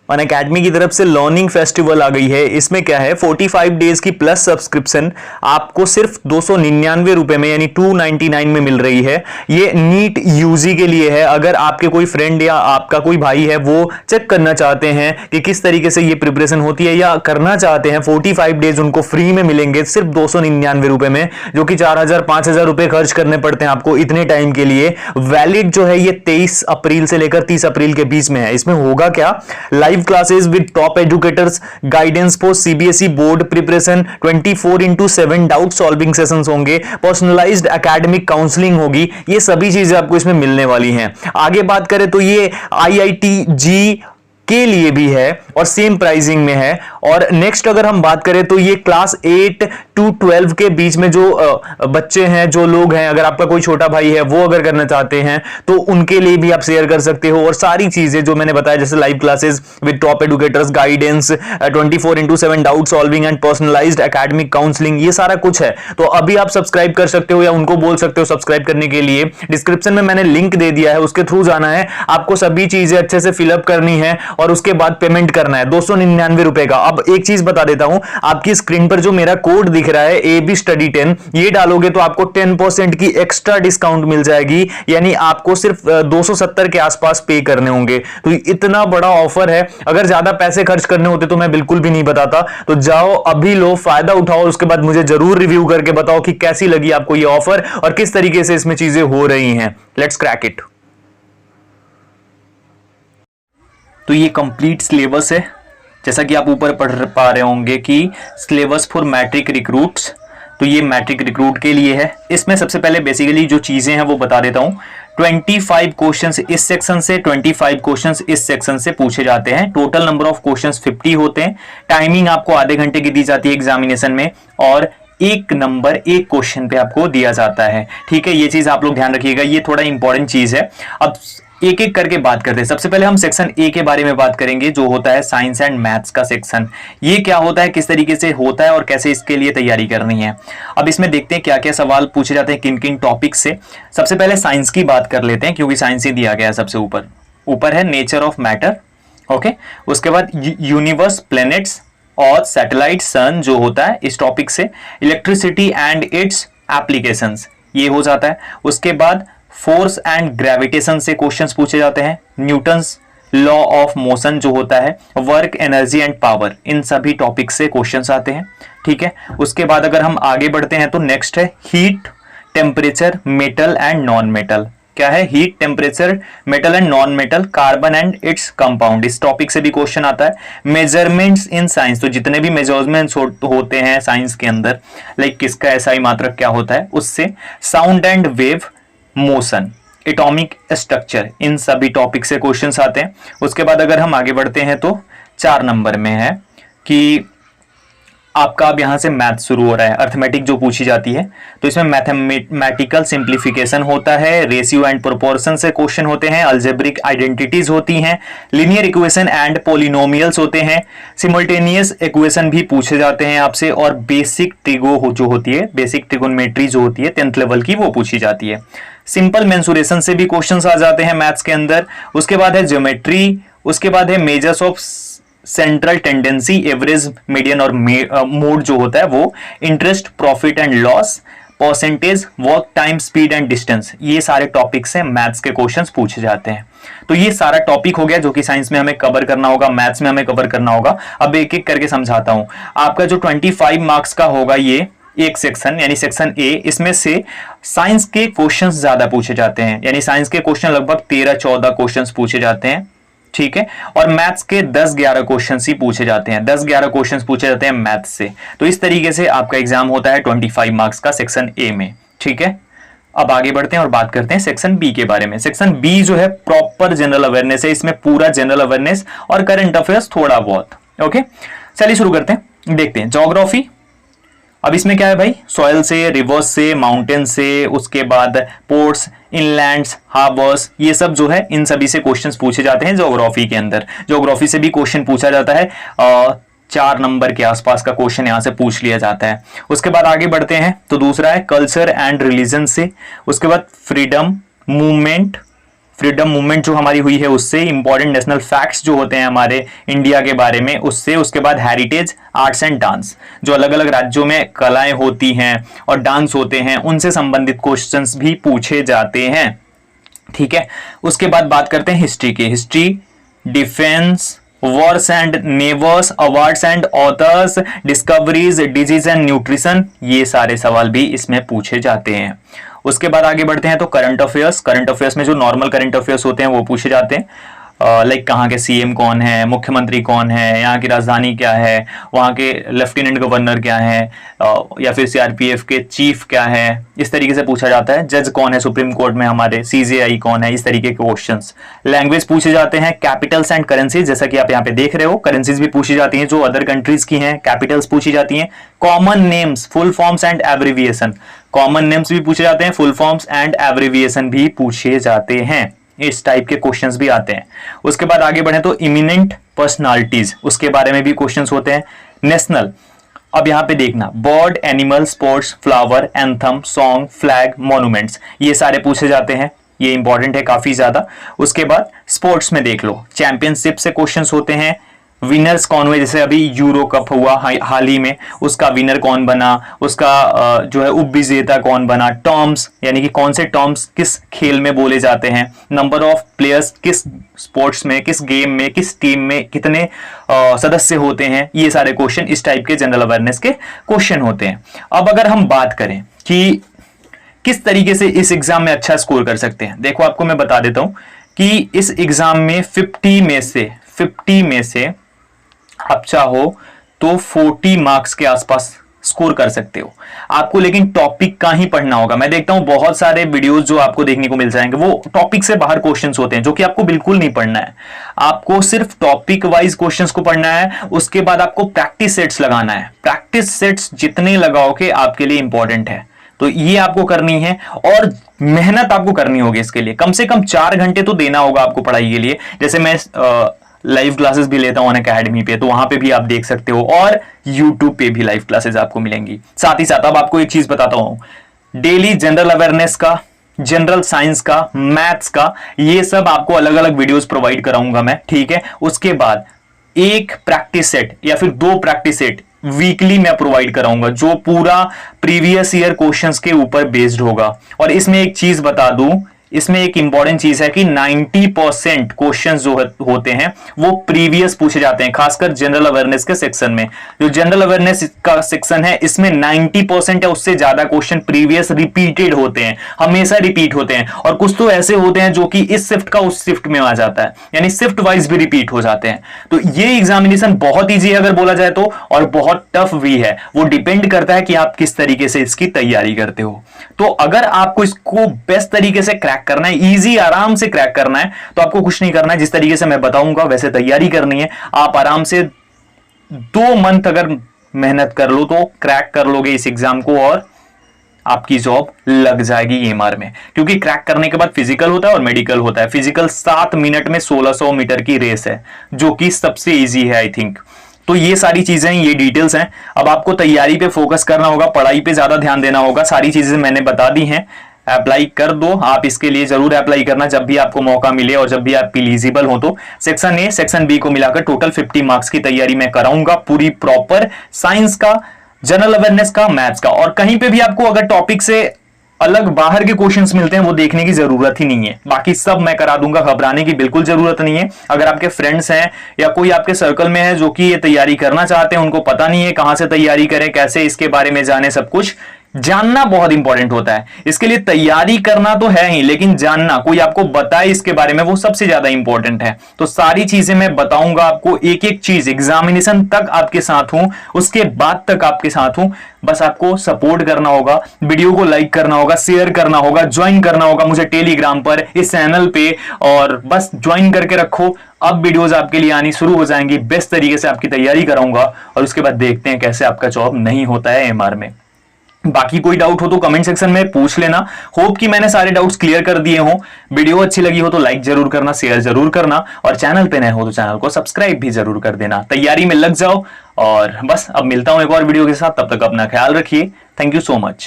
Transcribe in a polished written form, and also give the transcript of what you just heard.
Unacademy की तरफ से लर्निंग फेस्टिवल आ गई है। इसमें क्या है, 45 डेज की प्लस सब्सक्रिप्शन आपको सिर्फ 299 रुपए में यानी 299 में मिल रही है। ये नीट यूजी के लिए है। अगर आपके कोई फ्रेंड या आपका कोई भाई है वो चेक करना चाहते हैं कि किस तरीके से ये प्रिपरेशन होती है या करना चाहते हैं, 45 डेज उनको फ्री में मिलेंगे सिर्फ 299 रुपए में, जो कि 4000-5000 रुपए खर्च करने पड़ते हैं आपको इतने टाइम के लिए। वैलिड जो है ये 23 अप्रैल से लेकर 30 अप्रैल के बीच में है। इसमें होगा क्या, live classes with top educators, guidance for CBSE board preparation, 24/7 doubt solving sessions होंगे, पर्सनलाइज्ड एकेडमिक काउंसलिंग होगी। ये सभी चीजें आपको इसमें मिलने वाली हैं। आगे बात करें तो ये IIT-JEE के लिए भी है और सेम प्राइसिंग में है। और नेक्स्ट अगर हम बात करें तो ये क्लास 8 to 12 के बीच में जो बच्चे हैं, जो लोग हैं, अगर आपका कोई छोटा भाई है वो अगर करना चाहते हैं तो उनके लिए भी आप शेयर कर सकते हो। और सारी चीजें जो मैंने बताया जैसे live classes with top educators, guidance, 24/7 doubt solving and personalised academic counselling, ये सारा कुछ है। तो अभी आप सब्सक्राइब कर सकते हो या उनको बोल सकते हो सब्सक्राइब करने के लिए। डिस्क्रिप्शन में मैंने लिंक दे दिया है, उसके थ्रू जाना है आपको। सभी चीजें अच्छे से फिलअप करनी है और उसके बाद पेमेंट करना है 299 रुपए का। अब एक चीज बता देता हूं, आपकी स्क्रीन पर जो मेरा कोड दिख रहा है AB Study 10, ये डालोगे तो आपको 10% की एक्स्ट्रा डिस्काउंट मिल जाएगी, यानी आपको सिर्फ 270 के आसपास पे करने होंगे। तो इतना बड़ा ऑफर है। अगर ज्यादा पैसे खर्च करने होते तो मैं बिल्कुल भी नहीं बताता। तो जाओ अभी लो, फायदा उठाओ, उसके बाद मुझे जरूर रिव्यू करके बताओ कि कैसी लगी आपको ये ऑफर और किस तरीके से इसमें चीजें हो रही हैं। Let's crack it. तो ये कंप्लीट सिलेबस है, जैसा कि आप ऊपर पढ़ पा रहे होंगे कि सिलेबस फॉर मैट्रिक रिक्रूट्स। तो ये मैट्रिक रिक्रूट के लिए है। इसमें सबसे पहले बेसिकली जो चीजें हैं वो बता देता हूं। 25 क्वेश्चंस इस सेक्शन से, 25 क्वेश्चंस इस सेक्शन से पूछे जाते हैं। टोटल नंबर ऑफ क्वेश्चंस 50 होते हैं। टाइमिंग आपको आधे घंटे की दी जाती है एग्जामिनेशन में, और एक नंबर एक क्वेश्चन पे आपको दिया जाता है। ठीक है, ये चीज आप लोग ध्यान रखिएगा, ये थोड़ा इंपॉर्टेंट चीज है। अब एक एक करके बात करते हैं। सबसे पहले हम सेक्शन ए के बारे में बात करेंगे, जो होता है साइंस एंड मैथ्स का सेक्शन। ये क्या होता है, किस तरीके से होता है और कैसे इसके लिए तैयारी करनी है। अब इसमें देखते हैं क्या क्या सवाल पूछे जाते हैं किन किन टॉपिक से। सबसे पहले साइंस की बात कर लेते हैं, क्योंकि साइंस ही दिया गया है सबसे ऊपर है नेचर ऑफ मैटर। ओके, उसके बाद यूनिवर्स, प्लैनेट्स और सैटेलाइट, सन जो होता है इस टॉपिक से। इलेक्ट्रिसिटी एंड इट्स एप्लीकेशंस, ये हो जाता है। उसके बाद फोर्स एंड ग्रेविटेशन से क्वेश्चंस पूछे जाते हैं। न्यूटन्स लॉ ऑफ मोशन जो होता है, वर्क, एनर्जी एंड पावर, इन सभी टॉपिक से क्वेश्चंस आते हैं। ठीक है, उसके बाद अगर हम आगे बढ़ते हैं तो नेक्स्ट है heat, temperature, metal and non metal. क्या है, heat, temperature, metal and non metal, carbon and its compound, इस टॉपिक से भी क्वेश्चन आता है। मेजरमेंट्स इन साइंस, तो जितने भी मेजरमेंट्स होते हैं साइंस के अंदर, लाइक किसका SI मात्रक क्या होता है उससे। Sound and wave, motion, atomic structure, इन सभी टॉपिक से क्वेश्चंस आते हैं। उसके बाद अगर हम आगे बढ़ते हैं तो 4 नंबर में है कि आपका अब यहां से मैथ शुरू हो रहा है, अर्थमेटिक जो पूछी जाती है। तो इसमें मैथमेटिकल सिंप्लीफिकेशन होता है, रेशियो एंड प्रोपोर्शन से क्वेश्चन होते हैं, अलजेब्रिक आइडेंटिटीज होती हैं, लीनियर इक्वेशन एंड पॉलिनोमियल्स होते हैं, सिमल्टेनियस इक्वेशन भी पूछे जाते हैं आपसे, और बेसिक ट्रिगो जो होती है, बेसिक ट्रिगोनोमेट्री जो होती है 10th लेवल की, वो पूछी जाती है। सिंपल मेंसुरेशन से भी क्वेश्चंस आ जाते हैं मैथ्स के अंदर। उसके बाद है ज्योमेट्री, उसके बाद है measures of central tendency, average, median और मोड जो होता है वो, interest, profit and loss, percentage, work time, speed and distance, ये सारे टॉपिक से मैथ्स के क्वेश्चंस पूछे जाते हैं। तो ये सारा टॉपिक हो गया जो कि साइंस में हमें कवर करना होगा, मैथ्स में हमें कवर करना होगा। अब एक एक करके समझाता हूं। आपका जो 25 मार्क्स का होगा ये एक सेक्शन, यानी सेक्शन ए, इसमें से साइंस के क्वेश्चंस ज्यादा पूछे जाते हैं, यानी साइंस के क्वेश्चन लगभग 13-14 क्वेश्चंस पूछे जाते हैं। ठीक है, और मैथ्स के 10-11 क्वेश्चंस ही पूछे जाते हैं, 10-11 क्वेश्चंस पूछे जाते हैं मैथ्स से। तो इस तरीके से आपका एग्जाम होता है 25 मार्क्स का सेक्शन ए में। ठीक है, अब आगे बढ़ते हैं और बात करते हैं सेक्शन बी के बारे में। सेक्शन बी जो है प्रॉपर जनरल अवेयरनेस है, इसमें पूरा जनरल अवेयरनेस और करंट अफेयर्स थोड़ा बहुत। ओके, चलिए शुरू करते हैं, देखते हैं। ज्योग्राफी, अब इसमें क्या है भाई, सॉइल से, रिवर्स से, माउंटेन से, उसके बाद पोर्ट्स, इनलैंड्स, हार्बर्स, ये सब जो है इन सभी से क्वेश्चंस पूछे जाते हैं ज्योग्राफी के अंदर। ज्योग्राफी से भी क्वेश्चन पूछा जाता है, 4 नंबर के आसपास का क्वेश्चन यहां से पूछ लिया जाता है। उसके बाद आगे बढ़ते हैं तो दूसरा है कल्चर एंड रिलीजन से। उसके बाद फ्रीडम, मूवमेंट, फ्रीडम मूवमेंट जो हमारी हुई है उससे, इंपॉर्टेंट नेशनल फैक्ट्स जो होते हैं हमारे इंडिया के बारे में उससे, उसके बाद हेरिटेज, आर्ट्स एंड डांस, जो अलग अलग राज्यों में कलाएं होती हैं और डांस होते हैं उनसे संबंधित क्वेश्चंस भी पूछे जाते हैं। ठीक है, उसके बाद बात करते हैं हिस्ट्री की। History, defence, Wars and नेवर्स, awards and authors, discoveries, disease and nutrition, ये सारे सवाल भी इसमें पूछे जाते हैं। उसके बाद आगे बढ़ते हैं तो करंट अफेयर्स। करंट अफेयर्स में जो नॉर्मल करंट अफेयर्स होते हैं वो पूछे जाते हैं, लाइक कहाँ के सीएम कौन है, मुख्यमंत्री कौन है, यहाँ की राजधानी क्या है, वहाँ के लेफ्टिनेंट गवर्नर क्या है, या फिर सीआरपीएफ के चीफ क्या है, इस तरीके से पूछा जाता है। जज कौन है सुप्रीम कोर्ट में हमारे, सीजेआई कौन है, इस तरीके के क्वेश्चंस। लैंग्वेज पूछे जाते हैं, कैपिटल्स एंड करेंसीज, जैसा कि आप यहाँ पे देख रहे हो, करेंसीज भी पूछी जाती हैं जो अदर कंट्रीज की हैं, कैपिटल्स पूछी जाती हैं। Common names, full forms and abbreviation, common names भी पूछे जाते हैं, फुल फॉर्म्स एंड एब्रिविएशन भी पूछे जाते हैं। इस टाइप के क्वेश्चंस भी आते हैं। उसके बाद आगे बढ़े तो इमिनेंट पर्सनालिटीज, उसके बारे में भी क्वेश्चंस होते हैं। नेशनल, अब यहां पे देखना, bird, animal, sports, flower, anthem, song, flag, monuments, ये सारे पूछे जाते हैं, ये इंपॉर्टेंट है काफी ज्यादा। उसके बाद स्पोर्ट्स में देख लो, चैंपियनशिप से क्वेश्चंस होते हैं। विनर्स कौन हुए, जैसे अभी यूरो कप हुआ हाल ही में, उसका विनर कौन बना, उसका जो है उप विजेता कौन बना। टर्म्स, यानी कि कौन से टर्म्स किस खेल में बोले जाते हैं। नंबर ऑफ प्लेयर्स, किस स्पोर्ट्स में, किस गेम में, किस टीम में कितने सदस्य होते हैं, ये सारे क्वेश्चन इस टाइप के जनरल अवेयरनेस के क्वेश्चन होते हैं। अब अगर हम बात करें कि किस तरीके से इस एग्जाम में अच्छा स्कोर कर सकते हैं, देखो आपको मैं बता देता हूं कि इस एग्जाम में 50 में से आप चाहो तो 40 मार्क्स के आसपास स्कोर कर सकते हो। आपको लेकिन टॉपिक का ही पढ़ना होगा। मैं देखता हूं बहुत सारे वीडियोस जो आपको देखने को मिल जाएंगे वो टॉपिक से बाहर क्वेश्चंस होते हैं, जो कि आपको बिल्कुल नहीं पढ़ना है। आपको सिर्फ टॉपिक वाइज क्वेश्चंस को पढ़ना है। उसके बाद आपको प्रैक्टिस सेट्स लगाना है। प्रैक्टिस सेट्स जितने लगाओगे आपके लिए इंपॉर्टेंट है, तो ये आपको करनी है और मेहनत आपको करनी होगी इसके लिए। कम से कम 4 घंटे तो देना होगा आपको पढ़ाई के लिए। जैसे मैं लाइव क्लासेस भी लेता हूं अनअकैडमी पे, तो वहां पे भी आप देख सकते हो, और यूट्यूब पे भी लाइव क्लासेस आपको मिलेंगी। साथ ही साथ अब आपको एक चीज बताता हूं, डेली जनरल अवेयरनेस का, जनरल साइंस का, मैथ्स का, ये सब आपको अलग अलग वीडियोस प्रोवाइड कराऊंगा मैं, ठीक है। उसके बाद एक प्रैक्टिस सेट या फिर 2 प्रैक्टिस सेट वीकली मैं प्रोवाइड कराऊंगा, जो पूरा प्रीवियस ईयर क्वेश्चंस के ऊपर बेस्ड होगा। और इसमें एक चीज बता दूं, इसमें एक इंपॉर्टेंट चीज है कि 90% क्वेश्चंस जो होते हैं वो प्रीवियस पूछे जाते हैं, खासकर जनरल अवेयरनेस के सेक्शन में। जो जनरल अवेयरनेस का सेक्शन है इसमें 90% है, उससे ज्यादा क्वेश्चन प्रीवियस रिपीटेड होते हैं, हमेशा रिपीट होते हैं। और कुछ तो ऐसे होते हैं जो कि इस शिफ्ट का उस शिफ्ट में आ जाता है, यानी शिफ्ट वाइज भी रिपीट हो जाते हैं। तो ये एग्जामिनेशन बहुत ईजी है अगर बोला जाए तो, और बहुत टफ भी है। वो डिपेंड करता है कि आप किस तरीके से इसकी तैयारी करते हो। तो अगर आपको इसको बेस्ट तरीके से क्रैक करना है, इजी आराम से क्रैक करना है, तो आपको कुछ नहीं करना है, जिस तरीके से मैं बताऊंगा वैसे तैयारी करनी है। आप आराम से 2 मंथ अगर मेहनत कर लो तो क्रैक कर लोगे इस एग्जाम को, और आपकी जॉब लग जाएगी एएमआर में। क्योंकि क्रैक करने के बाद फिजिकल होता है और मेडिकल होता है। फिजिकल 7 मिनट में 1600 मीटर की रेस है, जो कि सबसे ईजी है आई थिंक। तो ये सारी चीजें, ये डिटेल्स हैं। अब आपको तैयारी पे फोकस करना होगा, पढ़ाई पे ज्यादा ध्यान देना होगा। सारी चीजें मैंने बता दी हैं, अप्लाई कर दो। आप इसके लिए जरूर अप्लाई करना जब भी आपको मौका मिले और जब भी आप एलिजिबल हो। तो सेक्शन ए, सेक्शन बी को मिलाकर टोटल 50 मार्क्स की तैयारी मैं कराऊंगा, पूरी प्रॉपर, साइंस का, जनरल अवेयरनेस का, मैथ्स का। और कहीं पे भी आपको अगर टॉपिक से अलग बाहर के क्वेश्चंस मिलते हैं वो देखने की जरूरत ही नहीं है, बाकी सब मैं करा दूंगा, घबराने की बिल्कुल जरूरत नहीं है। अगर आपके फ्रेंड्स हैं या कोई आपके सर्कल में है जो कि ये तैयारी करना चाहते हैं, उनको पता नहीं है कहां से तैयारी करें, कैसे इसके बारे में जाने, सब कुछ जानना बहुत इंपॉर्टेंट होता है। इसके लिए तैयारी करना तो है ही, लेकिन जानना, कोई आपको बताए इसके बारे में, वो सबसे ज्यादा इंपॉर्टेंट है। तो सारी चीजें मैं बताऊंगा आपको, एक एक चीज, एग्जामिनेशन तक आपके साथ हूं, उसके बाद तक आपके साथ हूं। बस आपको सपोर्ट करना होगा, वीडियो को लाइक करना होगा, शेयर करना होगा, ज्वाइन करना होगा मुझे टेलीग्राम पर, इस चैनल पे, और बस ज्वाइन करके रखो। अब वीडियोस आपके लिए आनी शुरू हो जाएंगी, बेस्ट तरीके से आपकी तैयारी कराऊंगा, और उसके बाद देखते हैं कैसे आपका जॉब नहीं होता है एएमआर में। बाकी कोई डाउट हो तो कमेंट सेक्शन में पूछ लेना। होप कि मैंने सारे डाउट्स क्लियर कर दिए हों। वीडियो अच्छी लगी हो तो लाइक जरूर करना, शेयर जरूर करना, और चैनल पे नए हो तो चैनल को सब्सक्राइब भी जरूर कर देना। तैयारी में लग जाओ, और बस अब मिलता हूं एक और वीडियो के साथ। तब तक अपना ख्याल रखिए। Thank you so much.